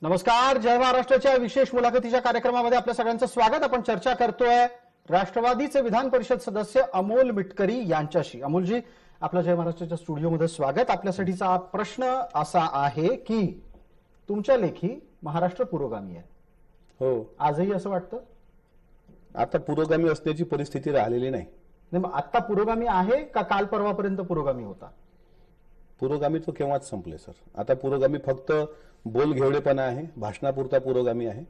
नमस्कार. जय महाराष्ट्राच्या विशेष मुलाखतीच्या कार्यक्रमामध्ये आपल्या सगळ्यांचं स्वागत. आपण चर्चा करतोय राष्ट्रवादीचे विधान परिषद सदस्य अमोल मिटकरी यांच्याशी. अमोलजी, आपल्या जय महाराष्ट्राच्या स्टुडिओमध्ये स्वागत. आपल्यासाठीचा प्रश्न असा आहे की तुमच्या लेखी महाराष्ट्र पुरोगामी आहे. हो, आजही असं वाटतं? आता पुरोगामी असण्याची परिस्थिती राहिलेली नाही. मग आता पुरोगामी आहे का काल परवापर्यंत पुरोगामी होता? पुरोगामी तो केव्हाच संपले सर. आता पुरोगामी फक्त बोल घेवडेपणा आहे, भाषणापुरता पुरोगामी आहे.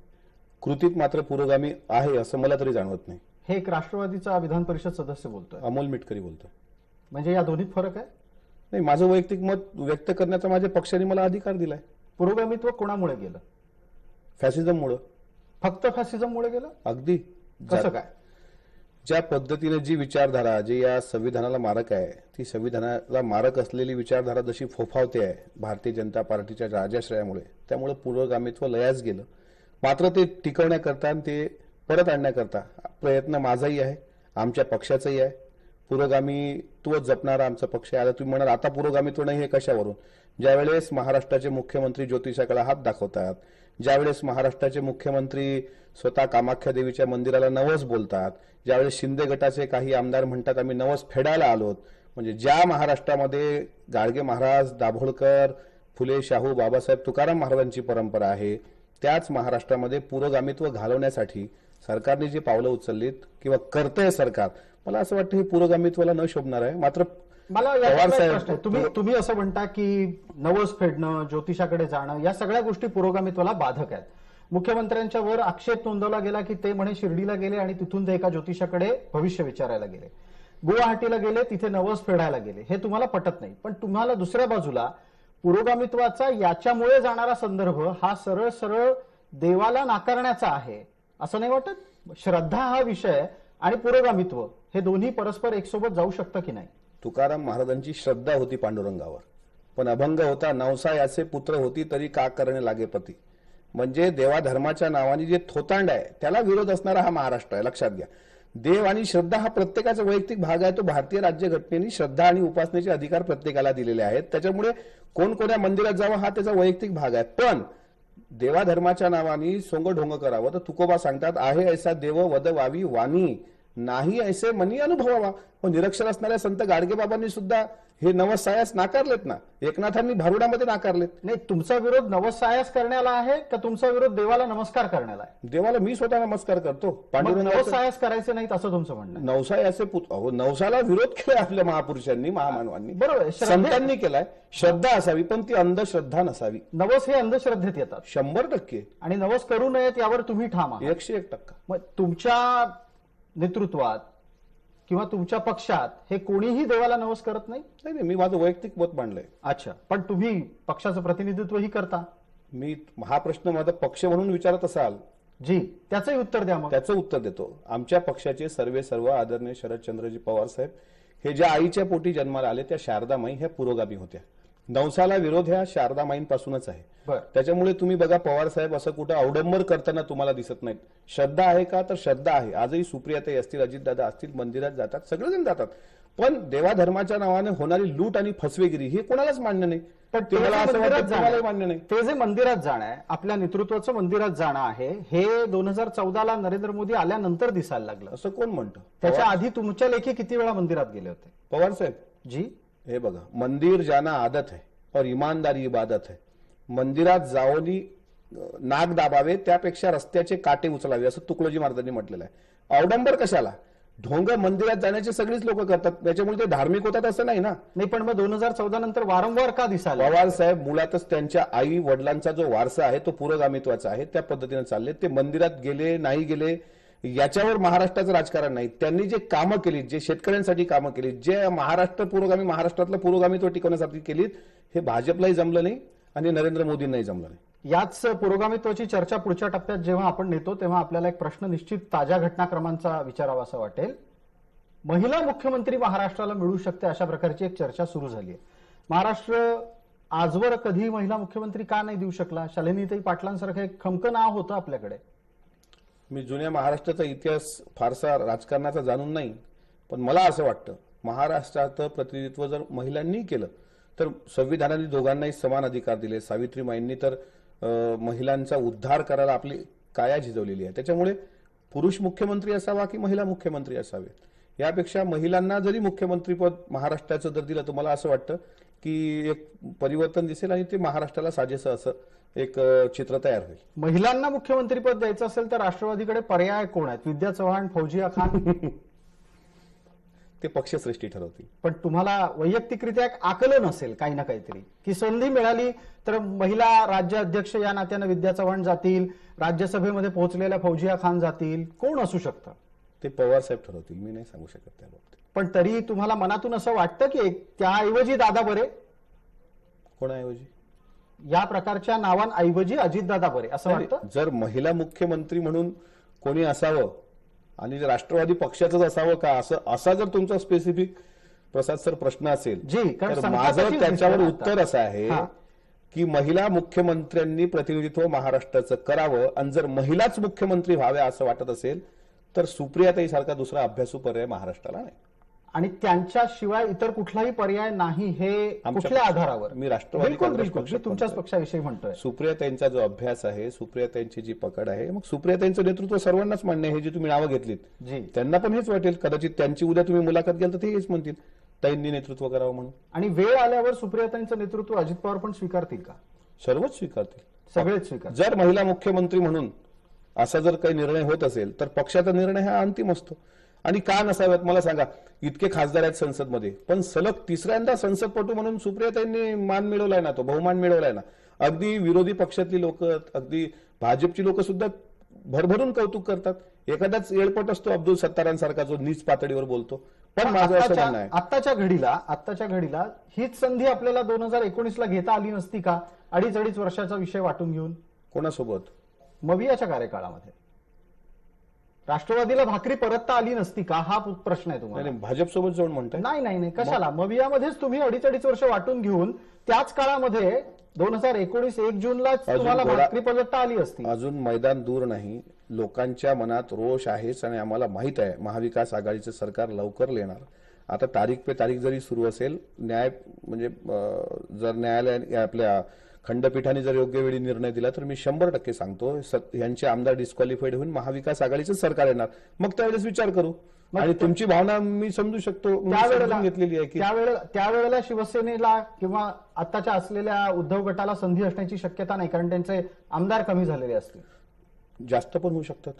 कृतीत मात्र पुरोगामी आहे असं मला तरी जाणवत नाही. हे एक राष्ट्रवादीचा विधान परिषद सदस्य बोलतोय. अमोल मिटकरी बोलतोय. म्हणजे या दोन्हीत फरक आहे? नाही, माझं वैयक्तिक मत व्यक्त करण्याचा माझ्या पक्षाने मला अधिकार दिलाय. पुरोगामित्व कोणामुळे गेलं? फॅसिझममुळे. फक्त फॅसिझममुळे गेलं? अगदी. कसं काय? ज्या पद्धतीने जी विचारधारा जी या संविधानाला मारक आहे, ती संविधानाला मारक असलेली विचारधारा जशी फोफावते आहे भारतीय जनता पार्टीच्या राजाश्रयामुळे, त्यामुळे पुरोगामित्व लयास गेलं. मात्र ते टिकवण्याकरता आणि ते परत आणण्याकरता प्रयत्न माझाही आहे, आमच्या पक्षाचाही आहे. पुरोगामित्व जपणारा आमचा पक्ष आहे. आता तुम्ही म्हणाल आता पुरोगामित्व नाही हे कशावरून? ज्यावेळेस महाराष्ट्राचे मुख्यमंत्री ज्योतिषाकडे हात दाखवतात, ज्यावेळेस महाराष्ट्राचे मुख्यमंत्री स्वतः कामाख्या देवीच्या मंदिराला नवस बोलतात, ज्यावेळेस शिंदे गटाचे काही आमदार म्हणतात आम्ही नवस फेडायला आलोत, म्हणजे ज्या महाराष्ट्रामध्ये गाडगे महाराज, दाभोळकर, फुले शाहू, बाबासाहेब तुकाराम महाराजांची परंपरा आहे, त्याच महाराष्ट्रामध्ये पुरोगामित्व घालवण्यासाठी सरकारने जी पावलं उचललीत किंवा करतंय सरकार, मला असं वाटतं हे पुरोगामित्वाला न शोभणार आहे. मात्र मला तुम्ही असं म्हणता की नवस फेडणं, ज्योतिषाकडे जाणं, या सगळ्या गोष्टी पुरोगामित्वाला बाधक आहेत. मुख्यमंत्र्यांच्या वर आक्षेप नोंदवला गेला की ते म्हणे शिर्डीला गेले आणि तिथून ते एका ज्योतिषाकडे भविष्य विचारायला गेले, गुवाहाटीला गेले, तिथे नवस फेडायला गेले. हे तुम्हाला पटत नाही. पण तुम्हाला दुसऱ्या बाजूला पुरोगामित्वाचा याच्यामुळे जाणारा संदर्भ हा सरळ सरळ देवाला नाकारण्याचा आहे असं नाही वाटत? श्रद्धा हा विषय आणि पुरोगामित्व हे दोन्ही परस्पर एकसोबत जाऊ शकतं की नाही? तुकाराम महाराजांची श्रद्धा होती पांडुरंगावर, पण अभंग होता नवसा याचे पुत्र होती तरी का करणे लागे पती. म्हणजे देवा धर्माच्या नावाने जे थोतांड आहे त्याला विरोध असणारा हा महाराष्ट्र आहे, लक्षात घ्या. देव आणि श्रद्धा हा प्रत्येकाचा वैयक्तिक भाग आहे. तो भारतीय राज्यघटनेने श्रद्धा आणि उपासनेचे अधिकार प्रत्येकाला दिलेले आहेत. त्याच्यामुळे कोण कोण्या मंदिरात जावं हा त्याचा वैयक्तिक भाग आहे. पण देवा धर्माच्या नावाने सोंग ढोंग करावं तर तुकोबा सांगतात आहे ऐसा देव वद वावी वाणी, नाही ऐसे मनी अनुभवावा. पण निरक्षर असणाऱ्या संत गाडगेबाबांनी सुद्धा हे नवस सायास नाकारलेत ना. एकनाथांनी भारुडामध्ये नाकारलेत. नाही, तुमचा विरोध नवस सायास करण्याला आहे का तुमचा विरोध देवाला नमस्कार करण्याला आहे? देवाला मी स्वतः नमस्कार करतो. नवस सायास करायचे नाहीत असं तुमचं म्हणणं? नवसा याचे नवसाला विरोध केलाय आपल्या महापुरुषांनी, महामानवांनी, बरोबर, संतांनी केलाय. श्रद्धा असावी पण ती अंधश्रद्धा नसावी. नवस हे अंधश्रद्धेत येतात 100%. आणि नवस करू नयेत यावर तुम्ही ठाम आहात 101%. मग तुमच्या नेतृत्वात किंवा तुमच्या पक्षात हे कोणीही देवाला नवस करत नाही? नाही, मी माझं वैयक्तिक मत मांडलंय. अच्छा, पण तुम्ही पक्षाचं प्रतिनिधित्वही करता. मी हा प्रश्न माझा पक्ष म्हणून विचारत असाल जी, त्याचंही उत्तर द्या. मग त्याचं उत्तर देतो. आमच्या पक्षाचे सर्व आदरणीय शरदचंद्रजी पवार साहेब हे ज्या आईच्या पोटी जन्माला आले त्या शारदामाई ह्या पुरोगामी होत्या. नवसाला विरोध ह्या शारदामाईंपासूनच आहे. त्याच्यामुळे तुम्ही बघा पवार साहेब असं कुठं अवडंबर करताना तुम्हाला दिसत नाहीत. श्रद्धा आहे का तर श्रद्धा आहे. आजही सुप्रियाताई असतील, अजितदादा असतील, मंदिरात जातात, सगळेजण जातात. पण देवा धर्माच्या नावाने होणारी लूट आणि फसवेगिरी हे कोणालाच मान्य नाही. पण ते मला असं वाटतं तुम्हाला मान्य नाही. ते जे मंदिरात जाणं आहे, आपल्या नेतृत्वाचं मंदिरात जाणं आहे, हे 2014ला नरेंद्र मोदी आल्यानंतर दिसायला लागलं असं कोण म्हणतं? त्याच्या आधी तुमच्या लेखी किती वेळा मंदिरात गेले होते पवार साहेब? जी, हे बघा, मंदिर जाना आदत है और ईमानदारी इबादत है. मंदिरात जाऊनी नाक दाबावे त्यापेक्षा रस्त्याचे काटे उचलावे असं तुकडोजी महाराजांनी म्हटलेलं आहे. अवडंबर कशाला? ढोंग मंदिरात जाण्याचे सगळीच लोक करतात, त्याच्यामुळे ते धार्मिक होतात असं नाही ना. नाही, पण मग 2014 नंतर वारंवार का दिसायला? पवार साहेब मुळातच त्यांच्या आई वडिलांचा जो वारसा आहे तो पुरोगामित्वाचा आहे. त्या पद्धतीने चालले. ते मंदिरात गेले नाही गेले याच्यावर महाराष्ट्राचं राजकारण नाही. त्यांनी जे कामं केली, जे शेतकऱ्यांसाठी कामं केली, जे महाराष्ट्रातलं पुरोगामित्व टिकवण्यासाठी केलीत, हे भाजपलाही जमलं नाही आणि नरेंद्र मोदींनाही जमलं नाही. याच पुरोगामित्वाची चर्चा पुढच्या टप्प्यात जेव्हा आपण नेतो तेव्हा आपल्याला एक प्रश्न निश्चित ताज्या घटनाक्रमांचा विचारावा असं वाटेल. महिला मुख्यमंत्री महाराष्ट्राला मिळू शकते अशा प्रकारची एक चर्चा सुरू झाली आहे. महाराष्ट्र आजवर कधी महिला मुख्यमंत्री का नाही देऊ शकला? शालिनीताई पाटलांसारखं एक खमकं नाव होतं आपल्याकडे. मी जुन्या महाराष्ट्राचा इतिहास फारसा राजकारणाचा जाणून नाही, पण मला असं वाटतं महाराष्ट्राचं प्रतिनिधित्व जर महिलांनी केलं तर संविधानाने दोघांनाही समान अधिकार दिले. सावित्रीमाईंनी तर महिलांचा उद्धार करायला आपली काया झिजवलेली आहे. त्याच्यामुळे पुरुष मुख्यमंत्री असावा की महिला मुख्यमंत्री असावे, यापेक्षा महिलांना जरी मुख्यमंत्रीपद महाराष्ट्राचं जर दिलं तर मला असं वाटतं की एक परिवर्तन दिसेल आणि ते महाराष्ट्राला साजेसं असं एक चित्र तयार होईल. महिलांना मुख्यमंत्रीपद द्यायचं असेल तर राष्ट्रवादीकडे पर्याय कोण आहेत? विद्या चव्हाण, फौजिया खान? ते पक्षश्रेष्ठी ठरवतील. पण तुम्हाला वैयक्तिकरित्या एक आकलन असेल काही ना काहीतरी, की संधी मिळाली तर महिला राज्य अध्यक्ष या नात्यानं विद्या चव्हाण जातील, राज्यसभेमध्ये पोहोचलेल्या फौजिया खान जातील, कोण असू शकतं? ते पवार साहेब ठरवतील, मी नाही सांगू शकत त्या बाबतीत. पण तरी तुम्हाला मनातून असं वाटतं की त्याऐवजी दादा बरे, कोणाऐवजी? या प्रकारच्या नावांऐवजी अजितदादा बरे असं वाटतं? जर महिला मुख्यमंत्री म्हणून कोणी असावं आणि राष्ट्रवादी पक्षाचंच असावं का, असा जर तुमचा स्पेसिफिक प्रसाद सर प्रश्न असेल जी, कारण तर माझं त्याच्यावर उत्तर असं आहे हा. की महिला मुख्यमंत्र्यांनी प्रतिनिधित्व महाराष्ट्राचं करावं आणि जर महिलाच मुख्यमंत्री व्हाव्या असं वाटत असेल तर सुप्रियाताई सारखा दुसरा अभ्यासू पर्याय महाराष्ट्राला नाही. आणि त्यांच्याशिवाय इतर कुठलाही पर्याय नाही, हे कुठल्या आधारावर? मी राष्ट्रवादी बिलकुल काँग्रेस बिलकुल, पक्षात मी तुमच्याच म्हणतोय. पक्षाविषयी म्हणतोय. सुप्रियाताईंचा जो अभ्यास आहे, सुप्रियाताईंची जी पकड आहे, मग सुप्रियाताईंचं नेतृत्व सर्वांनाच मान्य आहे. हे जे तुम्ही नावं घेतलीत जी, त्यांना पण हेच वाटेल. कदाचित त्यांची उद्या तुम्ही मुलाखत घ्याल तर ते हेच म्हणतील ताईंनी नेतृत्व करावं म्हणून. आणि वेळ आल्यावर सुप्रियाताईंचं नेतृत्व अजित पवार पण स्वीकारतील का? सर्वच स्वीकारतील, सगळेच स्वीकार. जर महिला मुख्यमंत्री म्हणून असा जर काही निर्णय होत असेल तर पक्षाचा निर्णय हा अंतिम असतो. आणि का नसाव्यात मला सांगा, इतके खासदार आहेत संसदमध्ये, पण सलग तिसऱ्यांदा संसदपटू म्हणून सुप्रियाताईंनी मान मिळवलाय ना, तो बहुमान मिळवलाय ना. अगदी विरोधी पक्षातली लोक, अगदी भाजपची लोक सुद्धा भरभरून कौतुक करतात. एखादाच येळपट असतो अब्दुल सत्तारांसारखा जो नीच पातळीवर बोलतो. पण माझं असं म्हणणं आहे, आत्ताच्या घडीला हीच संधी आपल्याला 2019ला घेता आली नसती का? अडीच वर्षाचा विषय वाटून घेऊन कोणासोबत? मवियाच्या कार्यकाळामध्ये राष्ट्रवादीला भाकरी परतता आली नसती का, हा प्रश्न आहे तुम्हाला? नाही, भाजपसोबत जाऊन म्हणताय? नाही, कशाला? मवियामध्येच तुम्ही अडीच वर्ष वाटून घेऊन त्याच काळामध्ये 2019 1 जूनलाच तुम्हाला भाकरी परतता आली असती. अजून मैदान दूर नाही. लोकांच्या मनात रोष आहेच आणि आम्हाला माहित आहे महाविकास आघाडीचं सरकार लवकर येणार. आता तारीख पे तारीख जरी सुरू असेल, न्याय म्हणजे जर न्यायालयाने आपल्या खंडपीठाने जर योग्य वेळी निर्णय दिला तर मी 100% सांगतो यांचे आमदार डिस्क्वालिफाईड होऊन महाविकास आघाडीचं सरकार येणार. मग त्यावेळेस विचार करू. आणि तुमची भावना मी समजू शकतो, त्यावेळेला घेतलेली आहे की त्यावेळेला शिवसेनेला किंवा आताच्या असलेल्या उद्धव गटाला संधी असण्याची शक्यता नाही, कारण त्यांचे आमदार कमी झालेले असतील. जास्त पण होऊ शकतात.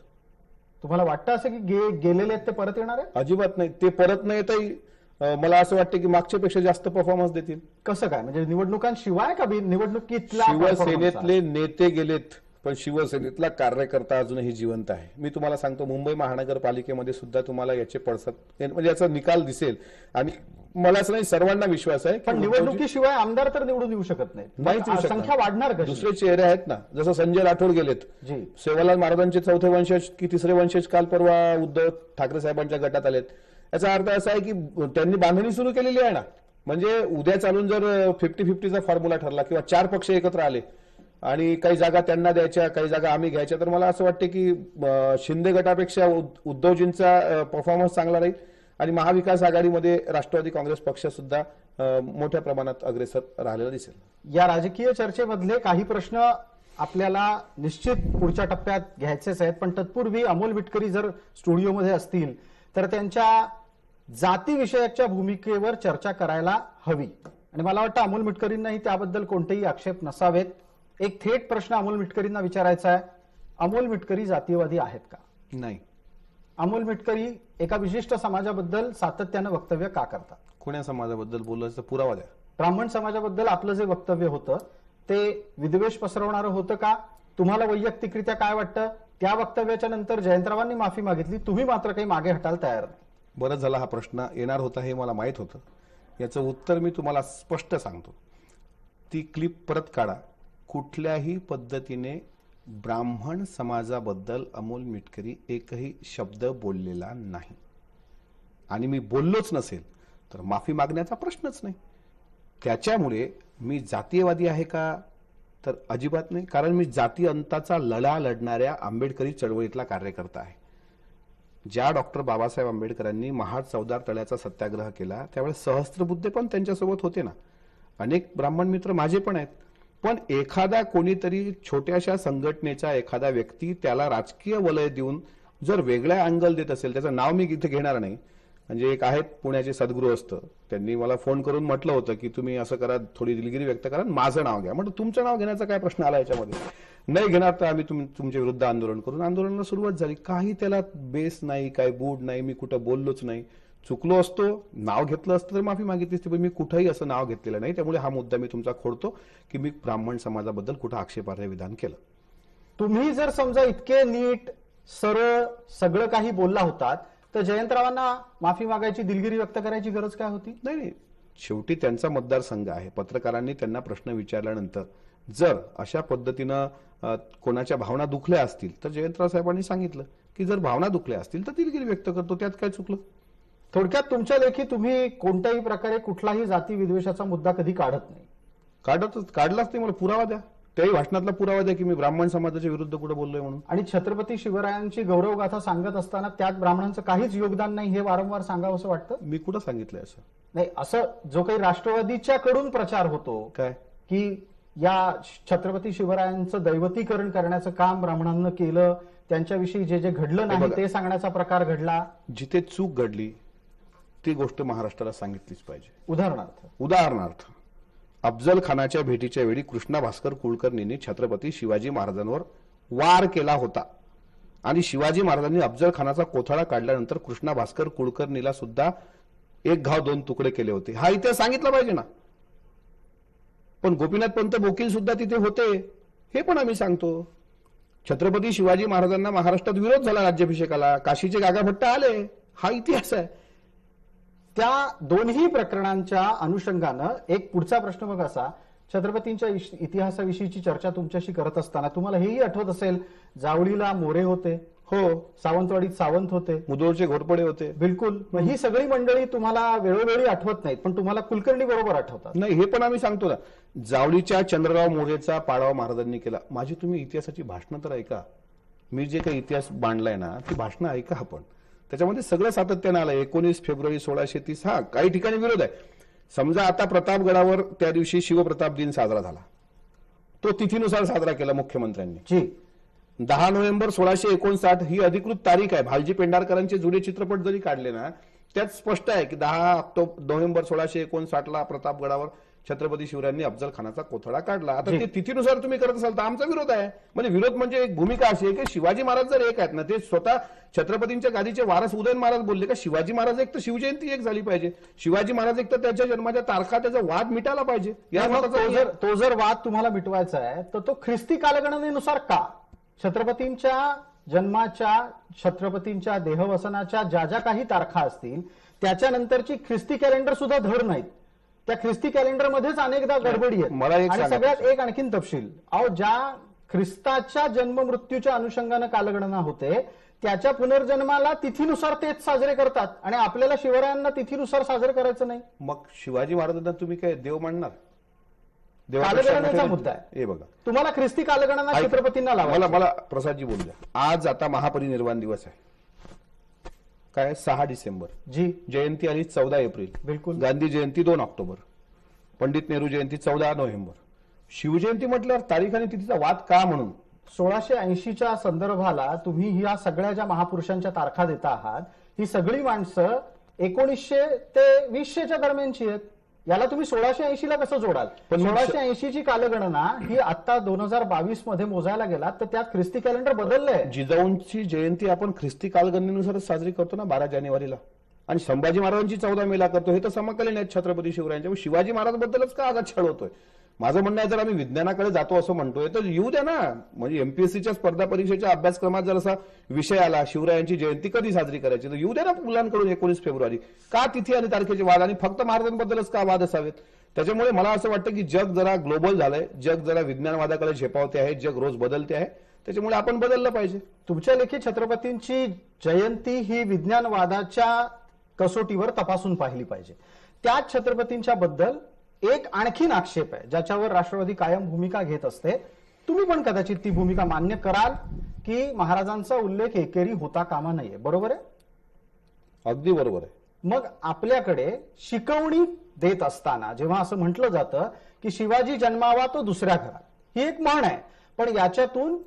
तुम्हाला वाटतं असं की गेलेले आहेत ते परत येणार आहे? अजिबात नाही. ते परत नाही येतही मला असं वाटतं की मागच्यापेक्षा जास्त परफॉर्मन्स देतील. कसं काय? म्हणजे निवडणुकांशिवाय का निवडणुकीतला? शिवसेनेतले नेते गेलेत पण शिवसेनेतला कार्यकर्ता अजूनही जिवंत आहे. मी तुम्हाला सांगतो, मुंबई महानगरपालिकेमध्ये सुद्धा तुम्हाला याचे पडसाद म्हणजे याचा निकाल दिसेल. आणि मला असं नाही, सर्वांना विश्वास आहे. पण निवडणुकीशिवाय आमदार तर निवडून येऊ शकत नाही. संख्या वाढणार कशी? दुसरे चेहरे आहेत ना, जसं संजय राठोड गेलेत, जी, सेवालाल महाराजांचे चौथे वंशज की तिसरे वंशज काल परवा उद्धव ठाकरे साहेबांच्या गटात आलेत. याचा अर्थ असा आहे की त्यांनी बांधणी सुरू केलेली आहे ना. म्हणजे उद्या चालून जर 50-50चा फॉर्म्युला ठरला किंवा 4 पक्ष एकत्र आले आणि काही जागा त्यांना द्यायच्या, काही जागा आम्ही घ्यायच्या, तर मला असं वाटतं की शिंदे गटापेक्षा उद्धवजींचा परफॉर्मन्स चांगला राहील आणि महाविकास आघाडीमध्ये राष्ट्रवादी काँग्रेस पक्ष सुद्धा मोठ्या प्रमाणात अग्रेसर राहिलेला दिसेल. या राजकीय चर्चेमधले काही प्रश्न आपल्याला निश्चित पुढच्या टप्प्यात घ्यायचेच आहेत, पण तत्पूर्वी अमोल मिटकरी जर स्टुडिओमध्ये असतील तर त्यांच्या जातीविषयकच्या भूमिकेवर चर्चा करायला हवी. आणि मला वाटतं अमोल मिटकरींनाही त्याबद्दल कोणतेही आक्षेप नसावेत. एक थेट प्रश्न अमोल मिटकरींना विचारायचा आहे. अमोल मिटकरी जातीयवादी आहेत का? नाही. अमोल मिटकरी एका विशिष्ट समाजाबद्दल सातत्यानं वक्तव्य का करतात? कोण्या समाजाबद्दल बोलायचा पुरावा द्या. ब्राह्मण समाजाबद्दल आपलं जे वक्तव्य होतं ते विद्वेष पसरवणारं होतं का? तुम्हाला वैयक्तिकरित्या काय वाटतं? त्या वक्तव्याच्या नंतर जयंतरावांनी माफी मागितली, तुम्ही मात्र काही मागे हटायला तयार नाही. बरं झालं हा प्रश्न येणार होता हे मला माहित होतं. याचं उत्तर मी तुम्हाला स्पष्ट सांगतो. ती क्लिप परत काढा. कुठल्याही पद्धतीने ब्राह्मण समाजाबद्दल अमोल मिटकरी एकही शब्द बोललेला नाही. आणि मी बोललोच नसेल तर माफी मागण्याचा प्रश्नच नाही. त्याच्यामुळे मी जातीयवादी आहे का? तर अजिबात नाही. कारण मी जाती अंताचा लढा लढणाऱ्या आंबेडकरी चळवळीतला कार्यकर्ता आहे. ज्या डॉक्टर बाबासाहेब आंबेडकरांनी महाड चौदार तळ्याचा सत्याग्रह केला त्यावेळेस सहस्त्रबुद्धे पण त्यांच्यासोबत होते ना. अनेक ब्राह्मण मित्र माझे पण आहेत. पण एखादा कोणीतरी छोट्याशा संघटनेचा एखादा व्यक्ती त्याला राजकीय वलय देऊन जर वेगळ्या अँगल देत असेल, त्याचं नाव मी इथे घेणार नाही, म्हणजे एक आहेत पुण्याचे सद्गुरू असतं, त्यांनी मला फोन करून म्हटलं होतं की तुम्ही असं करा, थोडी दिलगिरी व्यक्त करा, माझं नाव घ्या. म्हटलं तुमचं नाव घेण्याचा काय प्रश्न आला याच्यामध्ये? नाही घेणार तर आम्ही तुमच्या विरुद्ध आंदोलन करून. आंदोलनाला सुरुवात झाली. काही त्याला बेस नाही, काही बूड नाही, मी कुठं बोललोच नाही. चुकलो असतो, नाव घेतलं असतं तर माफी मागितली असती, पण मी कुठंही असं नाव घेतलेलं नाही. त्यामुळे हा मुद्दा मी तुमचा खोडतो की मी ब्राह्मण समाजाबद्दल कुठं आक्षेपार्ह विधान केलं. तुम्ही जर समजा इतके नीट सरळ सगळं काही बोलला होतात तर जयंतरावांना माफी मागायची, दिलगिरी व्यक्त करायची गरज काय होती? नाही, शेवटी त्यांचा मतदारसंघ आहे. पत्रकारांनी त्यांना प्रश्न विचारल्यानंतर जर अशा पद्धतीनं कोणाच्या भावना दुखल्या असतील तर जयंतराव साहेबांनी सांगितलं की जर भावना दुखल्या असतील तर दिलगिरी व्यक्त करतो, त्यात काय चुकलं? थोडक्यात तुमच्या लेखी तुम्ही कोणत्याही प्रकारे कुठलाही जाती विद्वेषाचा मुद्दा कधी काढत नाही. काढलाच नाही. मला पुरावा द्या, त्याही भाषणातला पुरावा द्या की मी ब्राह्मण समाजाच्या विरुद्ध कुठं बोललोय म्हणून. आणि छत्रपती शिवरायांची गौरवगाथा सांगत असताना त्यात ब्राह्मणांचं काहीच योगदान नाही हे वारंवार सांगावं असं वाटतं? मी कुठं सांगितलंय असं? नाही, असं जो काही राष्ट्रवादीच्या कडून प्रचार होतो काय की या छत्रपती शिवरायांचं दैवतीकरण करण्याचं काम ब्राह्मणांना केलं, त्यांच्याविषयी जे जे घडलं नाही ते सांगण्याचा प्रकार घडला. जिथे चूक घडली ती गोष्ट महाराष्ट्राला सांगितलीच पाहिजे. उदाहरणार्थ अफजल खानाच्या भेटीच्या वेळी कृष्णा भास्कर कुलकर्णींनी छत्रपती शिवाजी महाराजांवर वार केला होता आणि शिवाजी महाराजांनी अफजल खानाचा कोथळा काढल्यानंतर कृष्णा भास्कर कुलकर्णीला सुद्धा एक घाव दोन तुकडे केले होते. हा इतिहास सांगितला पाहिजे ना. पण गोपीनाथ पंत बोकील सुद्धा तिथे होते हे पण आम्ही सांगतो. छत्रपती शिवाजी महाराजांना महाराष्ट्रात विरोध झाला राज्याभिषेकाला, काशीचे गागाभट्ट आले, हा इतिहास आहे. त्या दोन्ही प्रकरणांच्या अनुषंगानं एक पुढचा प्रश्न मग असा, छत्रपतींच्या इतिहासाविषयीची चर्चा तुमच्याशी करत असताना तुम्हाला हेही आठवत असेल, जावळीला मोरे होते, हो, सावंतवाडीत सावंत होते, मुधोळचे घोरपडे होते. बिलकुल. मग ही सगळी मंडळी तुम्हाला वेळोवेळी आठवत नाहीत, पण तुम्हाला कुलकर्णी बरोबर आठवतात. नाही, हे पण आम्ही सांगतो ना. जावळीच्या चंद्रराव मोरेचा पाडाव महाराजांनी केला. माझी तुम्ही इतिहासाची भाषणं तर ऐका. मी जे काही इतिहास मांडलाय ना ती भाषणं ऐका आपण. त्याच्यामध्ये सगळं सातत्यानं आलंय. 19 फेब्रुवारी 1630. हा, काही ठिकाणी विरोध आहे. समजा आता प्रतापगडावर त्या दिवशी शिवप्रताप दिन साजरा झाला, तो तिथीनुसार साजरा केला मुख्यमंत्र्यांनी. 10 नोव्हेंबर 1659 ही अधिकृत तारीख आहे. भालजी पेंढारकरांचे जुने चित्रपट जरी काढले ना त्यात स्पष्ट आहे की 10 नोव्हेंबर 1659 प्रतापगडावर छत्रपती शिवरायांनी अफजल खानाचा कोथळा काढला. आता ते तिथीनुसार तुम्ही करत असाल तर आमचा विरोध आहे. म्हणजे विरोध म्हणजे एक भूमिका अशी आहे की शिवाजी महाराज जर एक आहेत ना, ते स्वतः छत्रपतींच्या गादीचे वारस उदयन महाराज बोलले का शिवाजी महाराज एक तर शिवजयंती एक झाली पाहिजे, शिवाजी महाराज एक तर त्याच्या जन्माच्या तारखा, त्याचा वाद मिटायला पाहिजे. तो जर वाद तुम्हाला मिटवायचा आहे तर तो ख्रिस्ती कालगणनेनुसार का? छत्रपतींच्या जन्माच्या, छत्रपतींच्या देहवसनाच्या ज्या ज्या काही तारखा असतील त्याच्यानंतरची ख्रिस्ती कॅलेंडर सुद्धा धड नाहीत. त्या ख्रिस्ती कॅलेंडरमध्येच अनेकदा गडबडी आहेत. आणि सगळ्यात एक आणखीन तपशील, ज्या ख्रिस्ताच्या जन्म मृत्यूच्या अनुषंगानं कालगणना होते त्याच्या पुनर्जन्माला तिथीनुसार तेच साजरे करतात आणि आपल्याला शिवरायांना तिथीनुसार साजरे करायचं नाही. मग शिवाजी महाराजांना तुम्ही काय देव मानणार? कालगणनेचा मुद्दा आहे. हे बघा, तुम्हाला ख्रिस्ती कालगणना छत्रपतींना लावा. मला प्रसादजी बोलू द्या. आज आता महापरिनिर्वाण दिवस आहे, काय 6 डिसेंबर जी, जयंती आली 14 एप्रिल, बिलकुल. गांधी जयंती 2 ऑक्टोबर, पंडित नेहरू जयंती 14 नोव्हेंबर. शिवजयंती म्हटल्यावर तारीख आणि तिथीचा वाद का? म्हणून 1680च्या संदर्भाला तुम्ही ह्या सगळ्या ज्या महापुरुषांच्या तारखा देता आहात ही सगळी माणसं 1900 ते 2000च्या दरम्यानची आहेत. याला तुम्ही 1680 ला कसं जोडाल? पण 1680 ची कालगणना ही आता 2022 मध्ये मोजायला गेलात तर त्यात ख्रिस्ती कॅलेंडर बदललंय. जिजाऊंची जयंती आपण ख्रिस्ती कालगणनेनुसारच साजरी करतो ना 12 जानेवारीला, आणि संभाजी महाराजांची 14 मेला करतो. हे तर समकालीन आहेत छत्रपती शिवरायांच्या. शिवाजी महाराज बद्दलच का आगात छळ होतोय? माझं म्हणणं आहे, जर आम्ही विज्ञानाकडे जातो असं म्हणतोय तर येऊ द्या ना. म्हणजे एमपीएससीच्या स्पर्धा परीक्षेच्या अभ्यासक्रमात जर असा विषय आला शिवरायांची जयंती कधी साजरी करायची तर येऊ द्या ना मुलांकडून 19 फेब्रुवारी. का तिथी आणि तारखेचे वाद आणि फक्त महाराजांबद्दलच का वाद असावेत? त्याच्यामुळे मला असं वाटतं की जग जरा ग्लोबल झालंय, जग जरा विज्ञानवादाकडे झेपावते आहे, जग रोज बदलते आहे. त्याच्यामुळे आपण बदललं पाहिजे. तुमच्या लेखी छत्रपतींची जयंती ही विज्ञानवादाच्या कसोटीवर तपासून पाहिली पाहिजे. त्याच छत्रपतींच्या बद्दल एक आणखीन आक्षेप आहे ज्याच्यावर राष्ट्रवादी कायम भूमिका घेत असते. तुम्ही पण कदाचित ती भूमिका मान्य कराल की महाराजांचा उल्लेख एकेरी होता कामा नये. बरोबर आहे? अगदी बरोबर आहे. मग आपल्याकडे शिकवणी देत असताना जेव्हा असं म्हटलं जातं की शिवाजी जन्मावा तो दुसऱ्या घरात, ही एक म्हण आहे. पण याच्यातून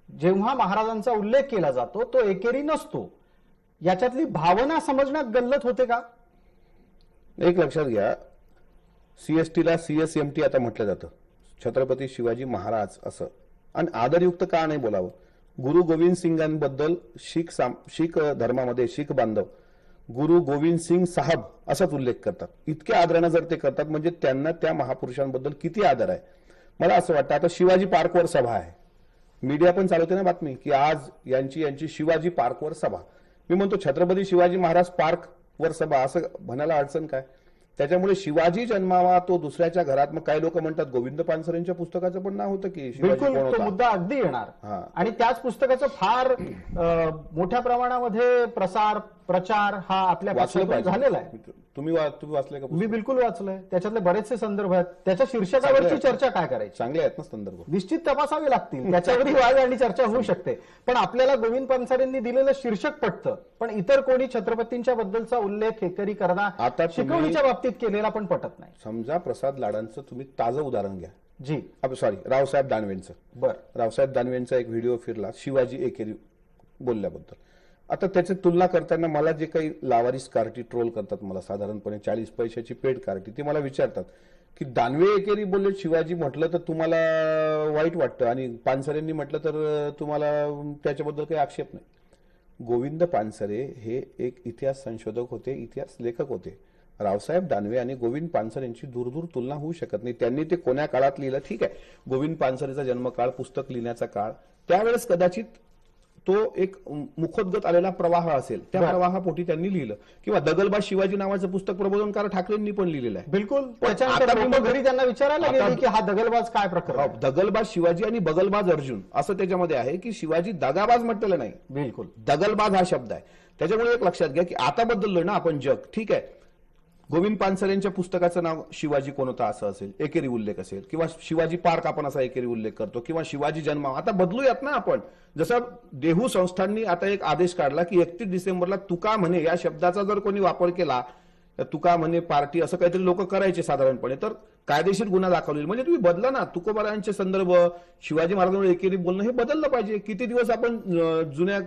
जेव्हा महाराजांचा उल्लेख केला जातो तो एकेरी नसतो. याच्यातली भावना समजण्यात गल्लत होते का? एक लक्षात घ्या, सीएसटीला सीएसएमटी आता म्हटलं जातं, छत्रपती शिवाजी महाराज असं, आणि आदरयुक्त का नाही बोलावं? गुरु गोविंद सिंगांबद्दल शीख धर्मामध्ये शीख बांधव गुरु गोविंद सिंग साहब असाच उल्लेख करतात. इतक्या आदरानं जर ते करतात म्हणजे त्यांना त्या महापुरुषांबद्दल किती आदर आहे. मला असं वाटतं आता शिवाजी पार्कवर सभा आहे, मीडिया पण चालवते ना बातमी की आज यांची शिवाजी पार्कवर सभा. मी म्हणतो छत्रपती शिवाजी महाराज पार्क वर सभा असं म्हणायला अडचण काय? त्याच्यामुळे शिवाजी जन्मावा तो दुसऱ्याच्या घरात. मग काही लोक म्हणतात गोविंद पानसरेंच्या पुस्तकाचं पण नाव होतं की शिवाजी कोण बिलकुल, तो होता. मुद्दा अगदी येणार. हा. आणि त्याच पुस्तकाचं फार मोठ्या प्रमाणामध्ये प्रचार हा आपल्या वाचलं पक्षातून पाहिजे. झालेला आहे. तुम्ही वाचले का मी पुस्तक? बिलकुल वाचलंय. त्याच्यातले बरेचसे संदर्भ आहेत. त्याच्या शीर्षकावरची चर्चा काय करायची? चांगले आहेत ना संदर्भ, निश्चित तपासावे लागतील, त्याच्यावरही वाद आणि चर्चा होऊ शकते. पण आपल्याला गोविंद पानसरेंनी दिलेलं शीर्षक पटतं, पण इतर कोणी छत्रपतींच्या बद्दलचा उल्लेख हेकरी करदा आता तुम्ही- शिकवणीच्या बाबतीत केलेला पण पटत नाही. समजा प्रसाद लाडांचं तुम्ही ताजं उदाहरण घ्या. जी सॉरी, रावसाहेब दानवेंचं. बर, रावसाहेब दानवेंचा एक व्हिडिओ फिरला शिवाजी एकेरी बोलल्याबद्दल. आता त्याची तुलना करताना मला जे काही लावारिस कार्टी ट्रोल करतात, मला साधारणपणे 40 पैशाची पेड कार्टी, ते मला विचारतात की दानवे एकेरी बोलले शिवाजी म्हटलं तर तुम्हाला वाईट वाटतं आणि पानसरेंनी म्हटलं तर तुम्हाला त्याच्याबद्दल काही आक्षेप नाही. गोविंद पानसरे हे एक इतिहास संशोधक होते, इतिहास लेखक होते. रावसाहेब दानवे आणि गोविंद पानसरे यांची दूर तुलना होऊ शकत नाही. त्यांनी ते कोण्या काळात लिहिलं ठीक आहे, गोविंद पानसरेचा जन्मकाळ, पुस्तक लिहिण्याचा काळ, त्यावेळेस कदाचित तो एक मुखोद्गत आलेला प्रवाह असेल, त्या प्रवाहापोटी त्यांनी लिहिलं. किंवा दगलबाज शिवाजी नावाचं पुस्तक प्रबोधनकार ठाकरेंनी पण लिहिलेलं आहे. बिलकुल. आता त्याच्यानंतर मी लोकं घरी त्यांना विचारायला आता- गेली की हा दगलबाज काय प्रकार आहे? दगलबाज शिवाजी आणि बगलबाज अर्जुन असं त्याच्यामध्ये आहे की शिवाजी दगाबाज म्हटलेलं नाही, बिलकुल दगलबाज हा शब्द आहे. त्याच्यामुळे एक लक्षात घ्या की आता बदललं ना आपण जग, ठीक आहे. गोविंद पानसरेंच्या पुस्तकाचं नाव शिवाजी कोण होता असं असेल, एकेरी उल्लेख असेल, किंवा शिवाजी पार्क आपण असा एकेरी उल्लेख करतो, किंवा शिवाजी जन्मावा. आता बदलूयात ना आपण. जसं देहू संस्थांनी आता एक आदेश काढला की 31 डिसेंबरला तुका म्हणे या शब्दाचा जर कोणी वापर केला, तुका म्हणे पार्टी असं काहीतरी लोक करायचे साधारणपणे, तर कायदेशीर गुन्हा दाखवलेला. म्हणजे तुम्ही बदला ना. तुकोबारायांचे संदर्भ, शिवाजी महाराजांवर एकेरी बोलणं हे बदललं पाहिजे. किती दिवस आपण जुन्या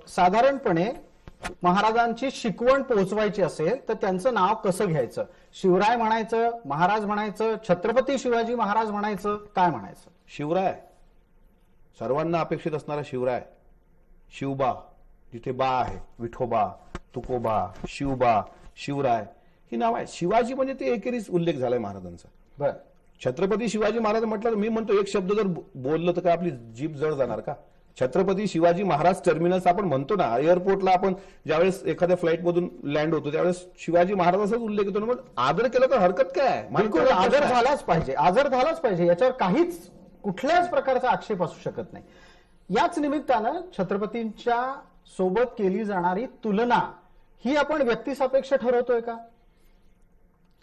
साधारणपणे महाराजांची शिकवण पोहोचवायची असेल तर त्यांचं नाव कसं घ्यायचं? शिवराय म्हणायचं, महाराज म्हणायचं, छत्रपती शिवाजी महाराज म्हणायचं, काय म्हणायचं? शिवराय, सर्वांना अपेक्षित असणारा शिवराय, शिवबा, जिथे बा आहे, विठोबा, तुकोबा, शिवबा, शिवराय ही नाव आहे. शिवाजी म्हणजे ते एकेरीच उल्लेख झालाय महाराजांचा. बर, छत्रपती शिवाजी महाराज म्हटलं तर मी म्हणतो एक शब्द जर बोललं तर काय आपली जीभ जड जाणार का? छत्रपती शिवाजी महाराज टर्मिनस आपण म्हणतो ना, एअरपोर्टला आपण ज्यावेळेस एखाद्या फ्लाईट मधून लँड होतो त्यावेळेस शिवाजी महाराजांचाच उल्लेख येतो ना. मग आदर केला तर हरकत काय आहे? बिलकुल आदर झालाच पाहिजे, आदर झालाच पाहिजे. याच्यावर काहीच कुठल्याच प्रकारचा आक्षेप असू शकत नाही. याच निमित्तानं छत्रपतींच्या सोबत केली जाणारी तुलना ही आपण व्यक्तिसापेक्ष ठरवतोय का?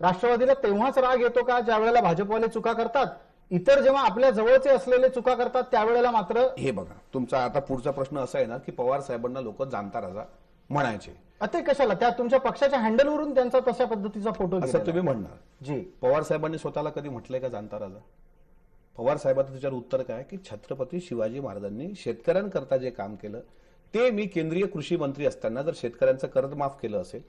राष्ट्रवादीला तेव्हाच राग येतो का ज्या वेळेला भाजपवाले चुका करतात? इतर जेव्हा आपल्या जवळचे असलेले चुका करतात त्यावेळेला मात्र हे बघा, तुमचा आता पुढचा प्रश्न असा आहे ना की पवार साहेबांना लोक जाणता राजा म्हणायचे. ते कशाला? त्या तुमच्या पक्षाच्या हँडलवरून त्यांचा तशा पद्धतीचा फोटो असं तुम्ही म्हणणार. जी, पवार साहेबांनी स्वतःला कधी म्हटलंय का जाणता राजा? पवार साहेबांचं त्याच्यावर उत्तर काय की छत्रपती शिवाजी महाराजांनी शेतकऱ्यांकरता जे काम केलं ते मी केंद्रीय कृषी मंत्री असताना जर शेतकऱ्यांचं कर्ज माफ केलं असेल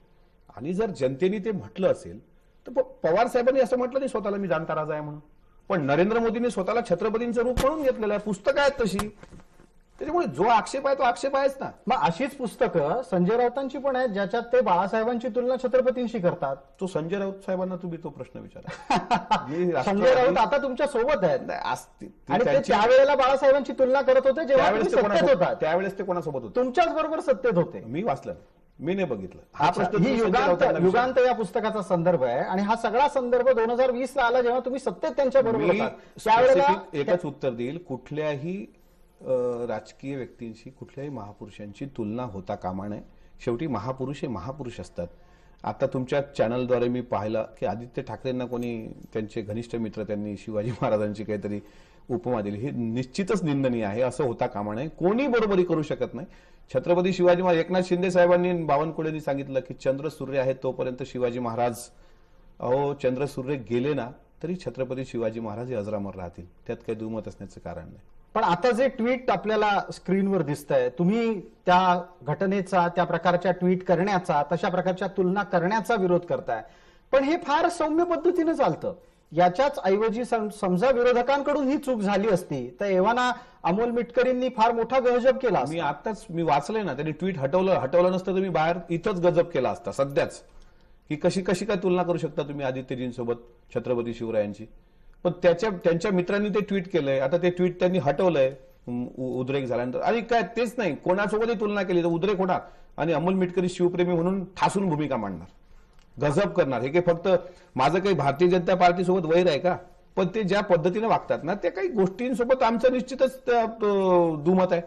आणि जर जनतेने ते म्हटलं असेल तर पवार साहेबांनी असं म्हटलं नाही स्वतःला मी जाणता राजा आहे म्हणून. पण नरेंद्र मोदींनी स्वतःला छत्रपतींचं रूप म्हणून घेतलेलं आहे. पुस्तकं आहेत तशी. त्याच्यामुळे जो आक्षेप आहे तो आक्षेप आहेच ना. मग अशीच पुस्तकं संजय राऊतांची पण आहेत ज्याच्यात ते बाळासाहेबांची तुलना छत्रपतींशी करतात. तो संजय राऊत साहेबांना तुम्ही तो प्रश्न विचारा. संजय राऊत आता तुमच्या सोबत आहेत आणि ते त्यांची- त्यावेळेला बाळासाहेबांची तुलना करत होते जेव्हा तुम्ही त्यावेळेस ते सत्तेत होतात. त्यावेळेस ते कोणासोबत होते? तुमच्याच बरोबर सत्तेत होते. मी वाचलं, मी नाही बघितलं. हा अच्छा, प्रश्न ही तुम्ही संजय राऊतांना विचारा. युगांत या पुस्तकाचा संदर्भ आहे आणि हा सगळा संदर्भ 2020 ला आला जेव्हा तुम्ही सत्तेत त्यांच्या बरोबर मी होतात. त्यावेळेला specific एकच उत्तर देईल. कुठल्याही राजकीय व्यक्तींशी, कुठल्याही महापुरुषांची तुलना होता कामा नये. शेवटी महापुरुष हे महापुरुष असतात. आता तुमच्या चॅनलद्वारे मी पाहिलं की आदित्य ठाकरेंना कोणी त्यांचे घनिष्ठ मित्र त्यांनी शिवाजी महाराजांची काहीतरी उपमा दिली. हे निश्चितच निंदनीय आहे. असं होता कामा नये. कोणी बरोबरी करू शकत नाही. छत्रपती शिवाजी महाराज, एकनाथ शिंदे साहेबांनी, बावनकुळेंनी सांगितलं की चंद्र सूर्य आहे तोपर्यंत शिवाजी महाराज, अहो चंद्र सूर्य गेले ना तरी छत्रपती शिवाजी महाराज हे अजरामर राहतील, त्यात काही दुमत असण्याचं कारण नाही. पण आता जे ट्विट आपल्याला स्क्रीनवर दिसतंय, तुम्ही त्या घटनेचा, त्या प्रकारच्या ट्विट करण्याचा, तशा प्रकारच्या तुलना करण्याचा विरोध करताय, पण हे फार सौम्य पद्धतीने चालतं. याच्याच ऐवजी समजा विरोधकांकडून ही चूक झाली असती तर एव्हाना अमोल मिटकरींनी फार मोठा गजब केला असता. मी वाचलंय ना, त्यांनी ट्विट हटवलं नसतं तर मी बाहेर इथंच गजब केला असता सध्याच, की कशी काय तुलना करू शकता तुम्ही आदित्यजींसोबत छत्रपती शिवरायांची. पण त्यांच्या मित्रांनी ते ट्विट केलंय, आता ते ट्विट त्यांनी हटवलंय उद्रेक झाल्यानंतर. आणि काय तेच नाही, कोणासोबतही तुलना केली तर उद्रेक होणार आणि अमोल मिटकरी शिवप्रेमी म्हणून ठासून भूमिका मांडणार, गजब करणार. हे काही फक्त माझं काही भारतीय जनता पार्टी सोबत वैर आहे का? पण ते ज्या पद्धतीने वागतात ना, त्या काही गोष्टींसोबत आमचं निश्चितच दुमत आहे.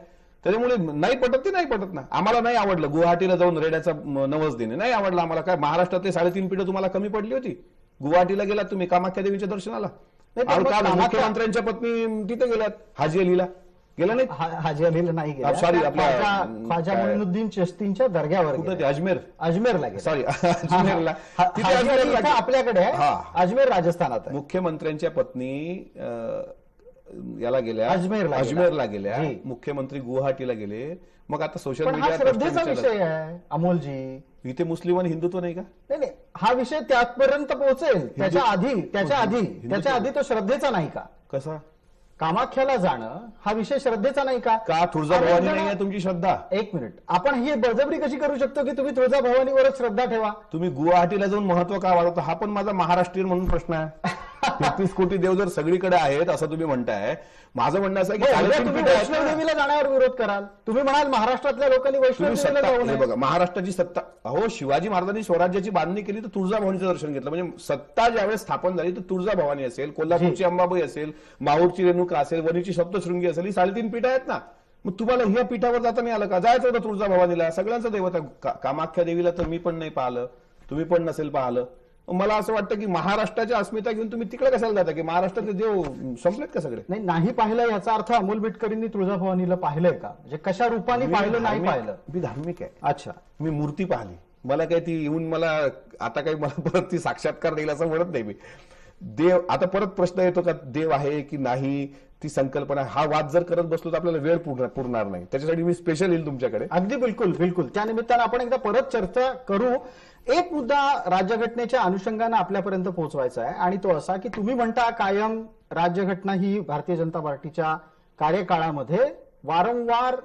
त्याच्यामुळे नाही पटत ते नाही पटत ना. आम्हाला नाही आवडलं गुवाहाटीला जाऊन रेड्याचा नवस देणे, नाही आवडलं आम्हाला. काय महाराष्ट्रातले 3.5 पिढं तुम्हाला कमी पडली होती? गुवाहाटीला गेला तुम्ही कामाख्या देवीच्या दर्शनाला? मुख्यमंत्र्यांच्या पत्नी तिथे गेल्यात हाजी अलीला, गेला नाही? हाजी अलीला नाही गेला, सॉरी, ख्वाजा मोइनुद्दीन चिश्तींच्या दर्ग्यावर कुठं ते अजमेरला गेला, सॉरी अजमेरला. आपल्याकडे अजमेर राजस्थानात. मुख्यमंत्र्यांच्या पत्नी याला गेल्या, अजमेरला गेल्या, मुख्यमंत्री गुवाहाटीला गेले. मग आता सोशल मीडिया श्रद्धेचा विषय आहे अमोलजी. इथे मुस्लिम आणि हिंदुत्व नाही का? नाही, हा विषय त्यापर्यंत पोहोचेल. त्याच्या आधी तो श्रद्धेचा नाही का? कसा? कामाख्याला जाणं हा विषय श्रद्धेचा नाही का? तुळजाभवानी नाही आहे तुमची श्रद्धा? एक मिनिट, आपण ही बळजबरी कशी करू शकतो की तुम्ही तुळजाभवानीवरच श्रद्धा ठेवा? तुम्ही गुवाहाटीला जाऊन महत्व का वाढवता? हा पण माझा महाराष्ट्रीयन म्हणून प्रश्न आहे. 33 कोटी देव जर सगळीकडे आहेत असं तुम्ही म्हणताय, माझं म्हणणं असं आहे की तुम्ही वैष्णवदेवीला जाण्यावर विरोध कराल. तुम्ही म्हणाल महाराष्ट्रातल्या लोकांनी वैष्णवदेवीला जाऊ नये. बघा, महाराष्ट्राची सत्ता, अहो शिवाजी महाराजांनी स्वराज्याची बांधणी केली तर तुळजाभवानीचं दर्शन घेतलं. म्हणजे सत्ता ज्यावेळेस स्थापन झाली तर तुळजाभवानी असेल, कोल्हापूरची अंबाबाई असेल, माहूरची रेणुका असेल, वणीची सप्तशृंगी असेल, ही 3.5 पीठ आहेत ना. मग तुम्हाला ह्या पीठावर जाता नाही आलं का? जायचं होतं तुळजाभवानीला, सगळ्यांचं दैवत आहे. कामाख्या देवीला तर मी पण नाही पाहिलं, तुम्ही पण नसेल पाहिलं. मला असं वाटतं की महाराष्ट्राच्या अस्मिता घेऊन तुम्ही तिकडे कशाला जाता? की महाराष्ट्रातले देव संपलेत का सगळे? नाही पाहिलं याचा अर्थ अमोल मिटकरींनी तुळजाभवानीला पाहिलंय का? म्हणजे कशा रूपाने पाहिलं? नाही पाहिलं. मी धार्मिक आहे. अच्छा, मी मूर्ती पाहिली, मला काही ती येऊन मला आता काही मला परत ती साक्षात्कार देईल असं म्हणत नाही मी. देव, आता परत प्रश्न येतो का देव आहे की नाही, ती संकल्पना, हा वाद जर करत बसलो तर आपल्याला वेळ पुरणार नाही. त्याच्यासाठी मी स्पेशल येईल तुमच्याकडे. अगदी बिलकुल. त्या निमित्तानं आपण एकदा परत चर्चा करू. एक मुद्दा राज्यघटनेच्या अनुषंगानं आपल्यापर्यंत पोहोचवायचा आहे आणि तो असा की तुम्ही म्हणता कायम राज्यघटना ही भारतीय जनता पार्टीच्या कार्यकाळामध्ये वारंवार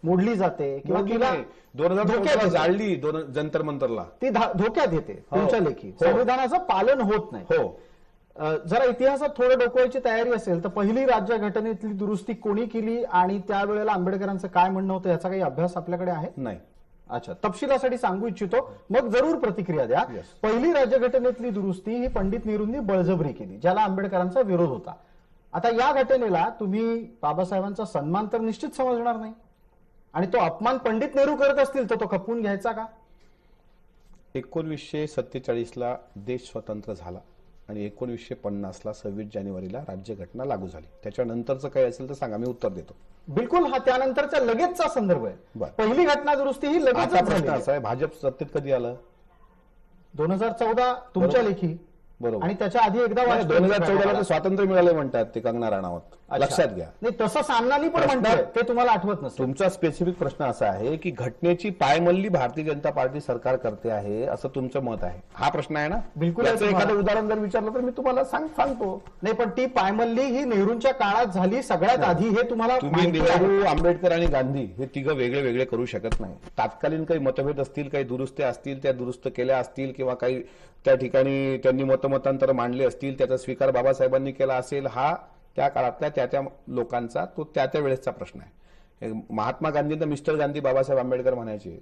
मोडली जाते किंवा तिला 2014 जाळली जंतर मंतरला, ती धोक्यात येते तुमच्या लेखी. संविधानाचं पालन होत नाही. हो, जरा इतिहासात थोडं डोकवायची तयारी असेल तर पहिली राज्यघटनेतली दुरुस्ती कोणी केली आणि त्यावेळेला आंबेडकरांचं काय म्हणणं होतं याचा काही अभ्यास आपल्याकडे आहे? नाही. अच्छा, तपशिलासाठी सांगू इच्छितो, मग जरूर प्रतिक्रिया द्या. पहिली राज्यघटनेतली दुरुस्ती ही पंडित नेहरूंनी बळजबरी केली, ज्याला आंबेडकरांचा विरोध होता. आता या घटनेला तुम्ही बाबासाहेबांचा सन्मान तर निश्चित समजणार नाही आणि तो अपमान पंडित नेहरू करत असतील तर तो खपवून घ्यायचा का? 1947ला देश स्वतंत्र झाला आणि 1950ला 26 जानेवारीला राज्यघटना लागू झाली. त्याच्यानंतरचं काही असेल तर सांगा, मी उत्तर देतो. बिलकुल, हा त्यानंतरचा लगेचचा संदर्भ आहे. पहिली घटना दुरुस्ती ही लगेच प्रश्न असा आहे, भाजप सत्तेत कधी आलं? 2014 तुमच्या लेखी. बरोबर. आणि त्याच्या आधी एकदा 2014ला स्वातंत्र्य मिळाले म्हणतात ते कंगना राणावत, लक्षात घ्या. नाही, तसं सामनानी पण म्हणतात, ते तुम्हाला आठवत नसेल. तुमचा स्पेसिफिक प्रश्न असा आहे की घटनेची पायमल्ली भारतीय जनता पार्टी सरकार करते आहे असं तुमचं मत आहे, हा प्रश्न आहे ना? बिलकुल. एखादं उदाहरण जर विचारलं तर मी तुम्हाला सांगतो. नाही, पण ती पायमल्ली ही नेहरूंच्या काळात झाली सगळ्यात आधी, हे तुम्हाला नेहरू, आंबेडकर आणि गांधी हे तिघं वेगळे वेगळे करू शकत नाही. तात्कालीन काही मतभेद असतील, काही दुरुस्त्या असतील, त्या दुरुस्त केल्या असतील किंवा काही त्या ठिकाणी त्यांनी मतमतांतर मांडले असतील, त्याचा स्वीकार बाबासाहेबांनी केला असेल, हा त्या काळातल्या त्या लोकांचा तो त्या वेळेसचा प्रश्न आहे. महात्मा गांधींना मिस्टर गांधी बाबासाहेब आंबेडकर म्हणायचे,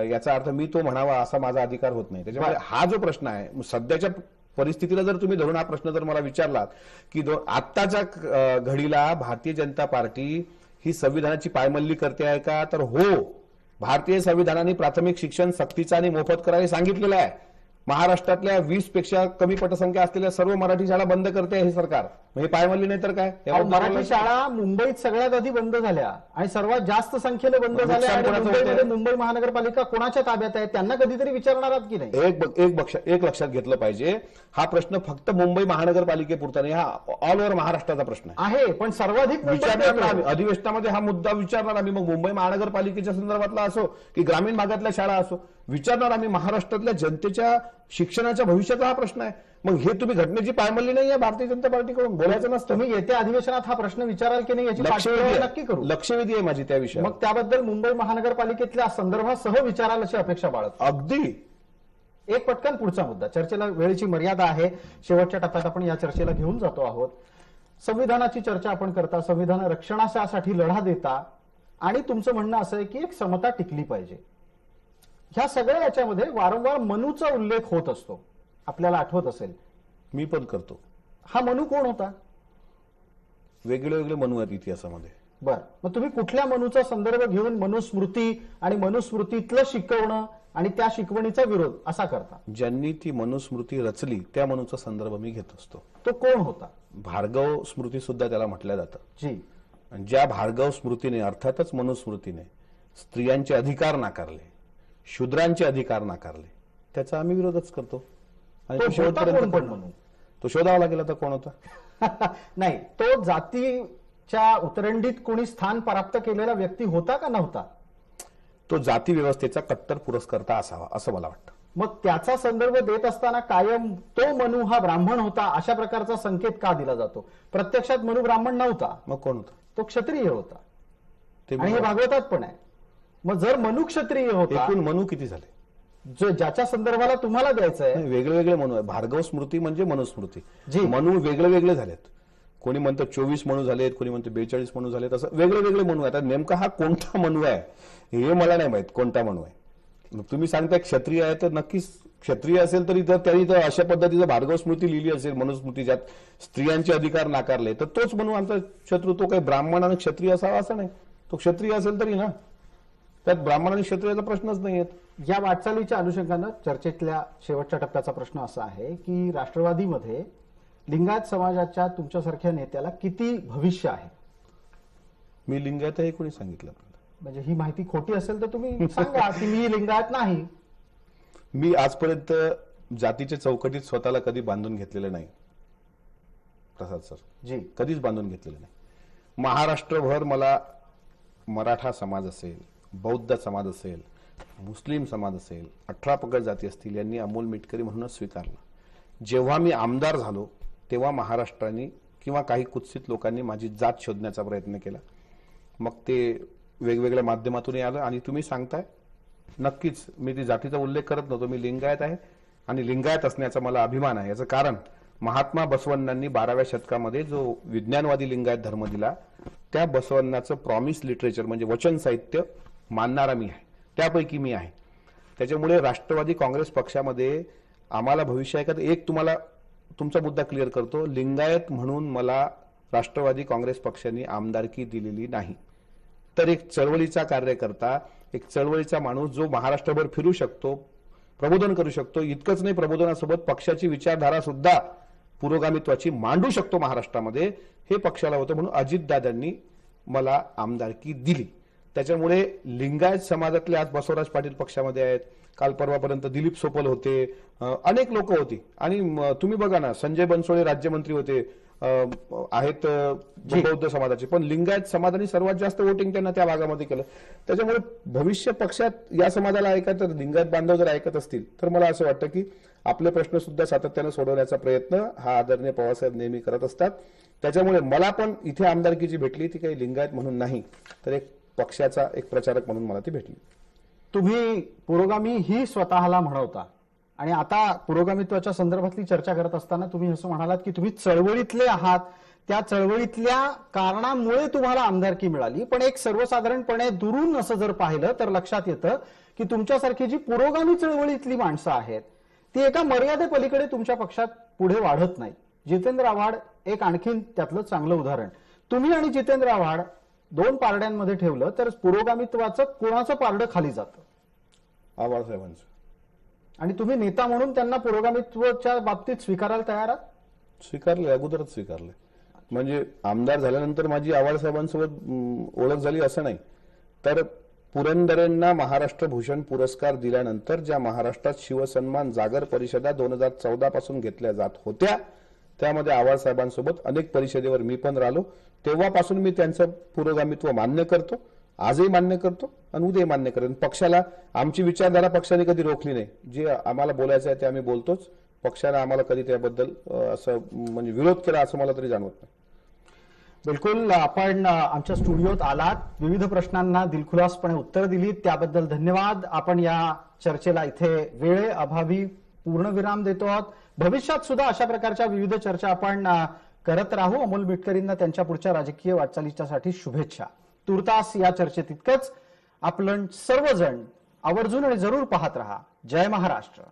याचा अर्थ मी तो म्हणावा असा माझा अधिकार होत नाही. त्याच्यामुळे हा जो प्रश्न आहे सध्याच्या परिस्थितीला जर तुम्ही धरून हा प्रश्न जर मला विचारलात की आत्ताच्या घडीला भारतीय जनता पार्टी ही संविधानाची पायमल्ली करते आहे का, तर हो. भारतीय संविधानाने प्राथमिक शिक्षण सक्तीचं आणि मोफत करायला सांगितलेलं आहे. महाराष्ट्रातल्या 20 पेक्षा कमी पटसंख्या असलेल्या सर्व मराठी शाळा बंद करते हे सरकार. म्हणजे पायमल्ली नाही तर काय? अहो, मराठी शाळा मुंबईत सगळ्यात आधी बंद झाल्या आणि सर्वात जास्त संख्येने बंद झाल्या नुकसान आणि कोणाचं मुंबईमध्ये होतंय? मुंबई महानगरपालिका कोणाच्या ताब्यात आहे त्यांना कधीतरी विचारणार आहात की नाही? एक लक्षात घेतलं पाहिजे, हा प्रश्न फक्त मुंबई महानगरपालिकेपुरता नाही, हा ऑल ओव्हर महाराष्ट्राचा प्रश्न आहे. पण सर्वाधिक मुंबईत विचारणार ना येतो. आम्ही, अधिवेशनामध्ये हा मुद्दा विचारणार आम्ही. मग मुंबई महानगरपालिकेच्या संदर्भातला असो की ग्रामीण भागातल्या शाळा असो, विचारणार आम्ही. महाराष्ट्रातल्या जनतेच्या शिक्षणाच्या भविष्याचा हा प्रश्न आहे. मग हे तुम्ही घटनेची पायमल्ली नाही आहे भारतीय जनता पार्टीकडून, बोलायचं नसतं. तुम्ही येत्या अधिवेशनात हा प्रश्न विचाराल की नाही याची पाठपुरावा नक्की करू. लक्षवेधी आहे माझी त्या विषयावर. मग त्याबद्दल मुंबई महानगरपालिकेतल्या संदर्भासह विचाराल अशी अपेक्षा बाळगतो. अगदी. एक पटकन पुढचा मुद्दा. चर्चेला वेळेची मर्यादा आहे, शेवटच्या टप्प्यात आपण या चर्चेला घेऊन जातो आहोत. संविधानाची चर्चा आपण करता, संविधान रक्षणासाठी लढा देता आणि तुमचं म्हणणं असं आहे की एक समता टिकली पाहिजे. ह्या सगळ्या याच्यामध्ये वारंवार मनूचा उल्लेख होत असतो, आपल्याला आठवत असेल. मी पण करतो. हा मनू कोण होता? वेगळे वेगळे मनू आहेत इतिहासामध्ये. बर, मग तुम्ही कुठल्या मनूचा संदर्भ घेऊन मनुस्मृती आणि मनुस्मृतीतलं शिकवणं आणि त्या शिकवणीचा विरोध असा करता? ज्यांनी ती मनुस्मृती रचली त्या मनूचा संदर्भ मी घेत असतो. तो कोण होता? भार्गव स्मृती सुद्धा त्याला म्हटलं जातं. जी. आणि ज्या भार्गव स्मृतीने, अर्थातच मनुस्मृतीने स्त्रियांचे अधिकार नाकारले, शूद्रांचे अधिकार नाकारले, त्याचा आम्ही विरोधच करतो. आणि तो शेवटपर्यंत म्हणू तो शोधावा लागेल आता कोण होता. नाही, तो जातीच्या उतरंडीत कोणी स्थान प्राप्त केलेला व्यक्ती होता का नव्हता? तो जाती व्यवस्थेचा कट्टर पुरस्कर्ता असावा असं मला वाटतं. मग त्याचा संदर्भ देत असताना कायम तो मनू हा ब्राह्मण होता अशा प्रकारचा संकेत का दिला जातो? प्रत्यक्षात मनू ब्राह्मण नव्हता. मग कोण होता? तो क्षत्रिय होता. ते आणि हे भागवतात पण आहे. मग जर मनू क्षत्रिय होता, एकूण मनू किती झाले? जो ज्याच्या संदर्भाला तुम्हाला द्यायचं आहे. वेगळे वेगळे मनू आहे. भार्गव स्मृती म्हणजे मनुस्मृती. जी. मनू वेगळे वेगळे झालेत. कोणी म्हणतं 24 मनू झालेत, कोणी म्हणतं 42 मनू झालेत, असं वेगळे वेगळे मनू आहेत. नेमका हा कोणता मनू आहे हे मला नाही माहित, कोणता मनू आहे. तुम्ही सांगताय क्षत्रिय आहे, तर नक्कीच क्षत्रिय असेल तरी तर त्यांनी तर अशा पद्धतीचं भार्गव स्मृती लिहिली असेल, मनुस्मृती, ज्यात स्त्रियांचे अधिकार नाकारले, तर तोच मनू आमचा शत्रू. तो काही ब्राह्मण आणि क्षत्रिय असावा असं नाही. तो क्षत्रिय असेल तरी ना, त्यात ब्राह्मण आणि क्षत्रियाचा प्रश्नच नाही येत. या वाटचालीच्या अनुषंगानं चर्चेतल्या शेवटच्या टप्प्याचा प्रश्न असा आहे की राष्ट्रवादीमध्ये लिंगायत समाजाच्या तुमच्यासारख्या नेत्याला किती भविष्य आहे? मी लिंगायत आहे कोणी सांगितलं? म्हणजे ही माहिती खोटी असेल तर तुम्ही सांगा की मी लिंगायत नाही. मी आजपर्यंत जातीच्या चौकटीत स्वतःला कधी बांधून घेतलेलं नाही प्रसाद सर. जी. कधीच बांधून घेतलेलं नाही. महाराष्ट्रभर मला मराठा समाज असेल, बौद्ध समाज असेल, मुस्लिम समाज असेल, 18 पगड जाती असतील, यांनी अमोल मिटकरी म्हणूनच स्वीकारलं. जेव्हा मी आमदार झालो तेव्हा महाराष्ट्राने किंवा काही कुत्सित लोकांनी माझी जात शोधण्याचा प्रयत्न केला. मग ते वेगवेगळ्या माध्यमातून आलं. आणि तुम्ही सांगताय, नक्कीच मी ती जातीचा उल्लेख करत नव्हतो. मी लिंगायत आहे आणि लिंगायत असण्याचा मला अभिमान आहे. याचं कारण महात्मा बसवण्णांनी 12व्या शतकामध्ये जो विज्ञानवादी लिंगायत धर्म दिला, त्या बसवण्णाचं प्रॉमिस लिटरेचर म्हणजे वचन साहित्य मानणारा मी आहे, त्यापैकी मी आहे. त्याच्यामुळे राष्ट्रवादी काँग्रेस पक्षामध्ये आम्हाला भविष्य आहे का? एक तुम्हाला तुमचा मुद्दा क्लिअर करतो, लिंगायत म्हणून मला राष्ट्रवादी काँग्रेस पक्षाने आमदारकी दिलेली नाही. तर एक चळवळीचा कार्यकर्ता, एक चळवळीचा माणूस जो महाराष्ट्रभर फिरू शकतो, प्रबोधन करू शकतो, इतकंच नाही प्रबोधनासोबत पक्षाची विचारधारा सुद्धा पुरोगामित्वाची मांडू शकतो महाराष्ट्रामध्ये, हे पक्षाला होतं. म्हणून अजितदादांनी मला आमदारकी दिली. त्याच्यामुळे लिंगायत समाजातले आज बसवराज पाटील पक्षामध्ये आहेत, काल परवापर्यंत दिलीप सोपल होते, अनेक लोक होती. आणि तुम्ही बघा ना, संजय बनसोडे राज्यमंत्री होते, आहेत बौद्ध समाजाचे, पण लिंगायत समाजाने सर्वात जास्त वोटिंग त्यांना त्या भागामध्ये केलं. त्याच्यामुळे भविष्य पक्षात या समाजाला ऐकत, तर लिंगायत बांधव जर ऐकत असतील तर मला असं वाटतं की आपले प्रश्न सुद्धा सातत्याने सोडवण्याचा प्रयत्न हा आदरणीय पवारसाहेब नेहमी करत असतात. त्याच्यामुळे मला पण इथे आमदारकीची भेटली ती काही लिंगायत म्हणून नाही, तर एक पक्षाचा एक प्रचारक म्हणून मला ती भेटली. तुम्ही पुरोगामी ही स्वतःला म्हणवता आणि आता पुरोगामित्वाच्या संदर्भातली चर्चा करत असताना तुम्ही असं म्हणालात की तुम्ही चळवळीतले आहात, त्या चळवळीतल्या कारणामुळे तुम्हाला आमदारकी मिळाली. पण एक सर्वसाधारणपणे दुरून असं जर पाहिलं तर लक्षात येतं की तुमच्यासारखी जी पुरोगामी चळवळीतली माणसं आहेत ती एका मर्यादेपलीकडे तुमच्या पक्षात पुढे वाढत नाही. जितेंद्र आव्हाड एक आणखीन त्यातलं चांगलं उदाहरण. तुम्ही आणि जितेंद्र आव्हाड दोन पारड्यांमध्ये ठेवलं तर पुरोगामित्वाचं कोणाचं पारडं खाली जातं? आव्हाड साहेबांचं. आणि तुम्ही नेता म्हणून त्यांना पुरोगामित्वाच्या बाबतीत स्वीकारायला तयार आहात? स्वीकारले, अगोदरच स्वीकारले. म्हणजे आमदार झाल्यानंतर माझी आव्हाड साहेबांसोबत ओळख झाली असं नाही, तर पुरंदरेंना महाराष्ट्र भूषण पुरस्कार दिल्यानंतर ज्या महाराष्ट्रात शिवसन्मान जागर परिषदा 2014 पासून घेतल्या जात होत्या, त्यामध्ये आव्हाड साहेबांसोबत अनेक परिषदेवर मी पण राहिलो. तेव्हापासून मी त्यांचं पुरोगामित्व मान्य करतो, आजही मान्य करतो आणि उद्याही मान्य करेन. पक्षाला आमची विचारधारा पक्षाने कधी रोखली नाही. जे आम्हाला बोलायचं आहे ते आम्ही बोलतोच. पक्षाने आम्हाला कधी त्याबद्दल असं म्हणजे विरोध केला असं मला तरी जाणवत नाही. बिलकुल, आपण आमच्या स्टुडिओत आलात, विविध प्रश्नांना दिलखुलासपणे उत्तर दिलीत, त्याबद्दल धन्यवाद. आपण या चर्चेला इथे वेळेअभावी पूर्णविराम देतो आहोत. भविष्यात सुद्धा अशा प्रकारच्या विविध चर्चा आपण करत राहू. अमोल मिटकरींना त्यांच्या पुढच्या राजकीय वाटचालीच्यासाठी शुभेच्छा. तुर्तास या चर्चेत इतकंच. आपण सर्वजण आवर्जून आणि जरूर पाहत रहा. जय महाराष्ट्र.